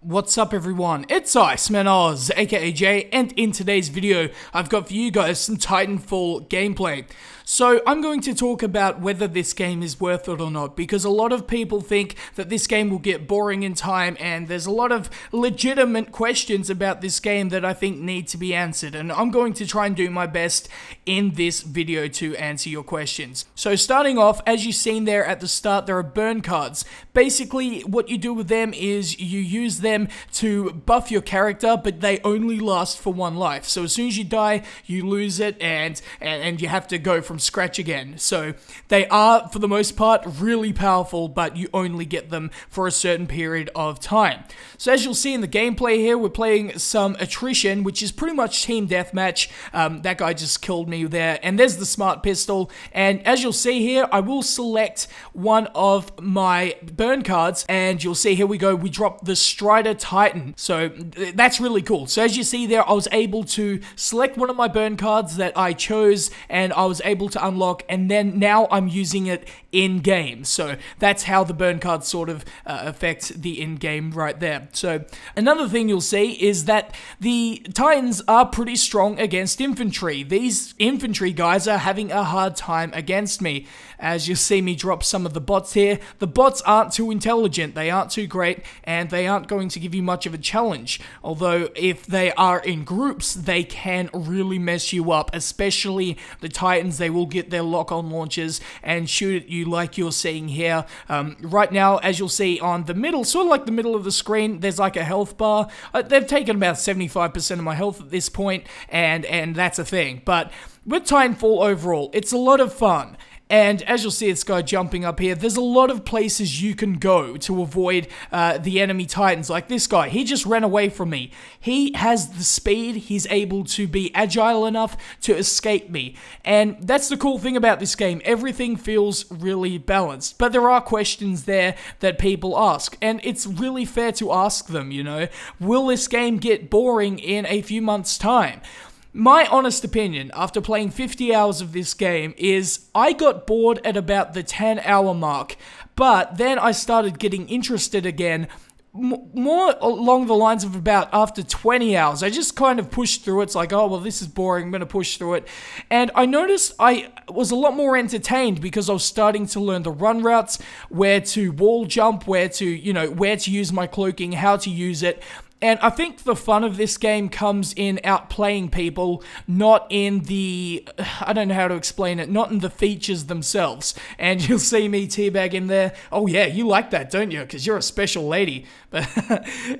What's up everyone, it's Iceman Oz, aka Jay, and in today's video, I've got for you guys some Titanfall gameplay. So, I'm going to talk about whether this game is worth it or not, because a lot of people think that this game will get boring in time, and there's a lot of legitimate questions about this game that I think need to be answered, and I'm going to try and do my best in this video to answer your questions. So, starting off, as you've seen there at the start, there are burn cards. Basically, what you do with them is you use them to buff your character, but they only last for one life. So as soon as you die, you lose it, and you have to go from scratch again. So they are, for the most part, really powerful, but you only get them for a certain period of time. So as you'll see in the gameplay here, we're playing some attrition, which is pretty much team deathmatch. That guy just killed me there, and there's the smart pistol. And as you'll see here, I will select one of my burn cards, and you'll see here we go, we drop the Strider Titan. So that's really cool. So as you see there, I was able to select one of my burn cards that I chose, and I was able to unlock, and then now I'm using it in-game. So that's how the burn cards sort of affect the in-game right there. So another thing you'll see is that the Titans are pretty strong against infantry. These infantry guys are having a hard time against me. As you see me drop some of the bots here, the bots aren't too intelligent, they aren't too great, and they aren't going to give you much of a challenge. Although, if they are in groups, they can really mess you up, especially the Titans. They will get their lock-on launchers and shoot at you like you're seeing here. Right now, as you'll see on the middle, sort of like the middle of the screen, there's like a health bar. They've taken about 75% of my health at this point, and that's a thing. But with Titanfall overall, it's a lot of fun. And as you'll see this guy jumping up here, there's a lot of places you can go to avoid the enemy Titans. Like this guy, he just ran away from me. He has the speed, he's able to be agile enough to escape me. And that's the cool thing about this game, everything feels really balanced. But there are questions there that people ask, and it's really fair to ask them, you know. Will this game get boring in a few months' time? My honest opinion, after playing 50 hours of this game, is I got bored at about the 10-hour mark, but then I started getting interested again, more along the lines of about after 20 hours. I just kind of pushed through it. It's like, oh, well, this is boring, I'm going to push through it. And I noticed I was a lot more entertained because I was starting to learn the run routes, where to wall jump, where to use my cloaking, how to use it. And I think the fun of this game comes in outplaying people, not in the, I don't know how to explain it, not in the features themselves. And you'll see me teabag in there. Oh yeah, you like that, don't you? Because you're a special lady. But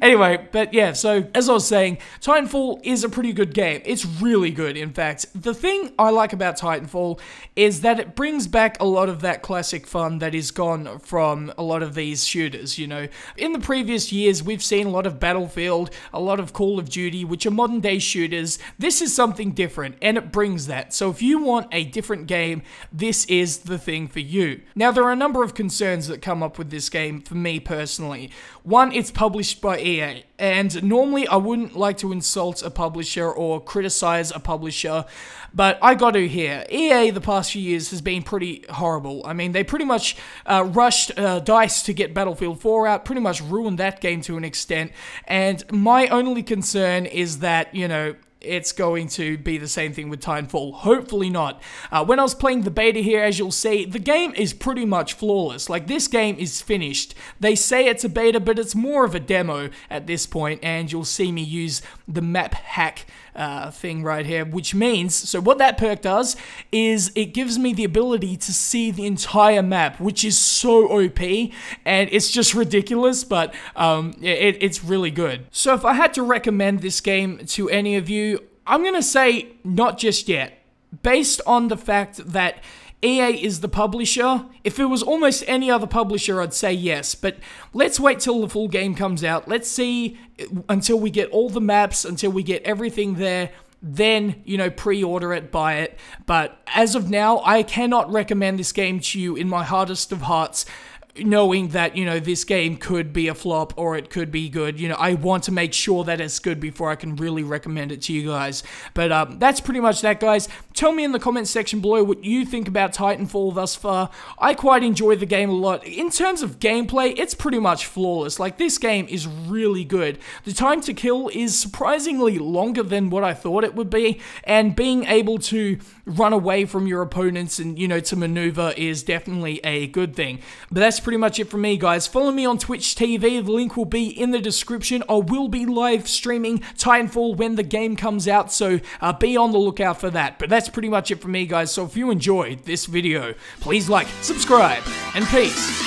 anyway, but yeah, so as I was saying, Titanfall is a pretty good game. It's really good, in fact. The thing I like about Titanfall is that it brings back a lot of that classic fun that is gone from a lot of these shooters, you know. In the previous years, we've seen a lot of Battlefield, a lot of Call of Duty, which are modern day shooters. This is something different, and it brings that. So if you want a different game, this is the thing for you. Now, there are a number of concerns that come up with this game for me personally. One, it's published by EA, and normally I wouldn't like to insult a publisher or criticize a publisher, but I got to here. EA the past few years has been pretty horrible. I mean, they pretty much rushed DICE to get Battlefield 4 out, pretty much ruined that game to an extent, and my only concern is that, you know, it's going to be the same thing with Titanfall. Hopefully not. When I was playing the beta here, as you'll see, the game is pretty much flawless. Like, this game is finished. They say it's a beta, but it's more of a demo at this point, and you'll see me use the map hack thing right here, which means, so what that perk does is it gives me the ability to see the entire map, which is so OP, and it's just ridiculous, but it's really good. So if I had to recommend this game to any of you, I'm gonna say not just yet. Based on the fact that EA is the publisher, if it was almost any other publisher, I'd say yes, but let's wait till the full game comes out. Let's see until we get all the maps, until we get everything there, then, you know, pre-order it, buy it. But as of now, I cannot recommend this game to you in my hardest of hearts. knowing that, you know, this game could be a flop or it could be good. You know, I want to make sure that it's good before I can really recommend it to you guys. But that's pretty much that, guys. Tell me in the comments section below what you think about Titanfall thus far. I quite enjoy the game a lot. In terms of gameplay, it's pretty much flawless. Like, this game is really good. The time to kill is surprisingly longer than what I thought it would be, and being able to run away from your opponents and, you know, to maneuver is definitely a good thing. But that's pretty much it from me, guys. Follow me on Twitch TV. The link will be in the description. I will be live streaming Titanfall when the game comes out, so be on the lookout for that. But that's pretty much it from me, guys. So if you enjoyed this video, please like, subscribe, and peace.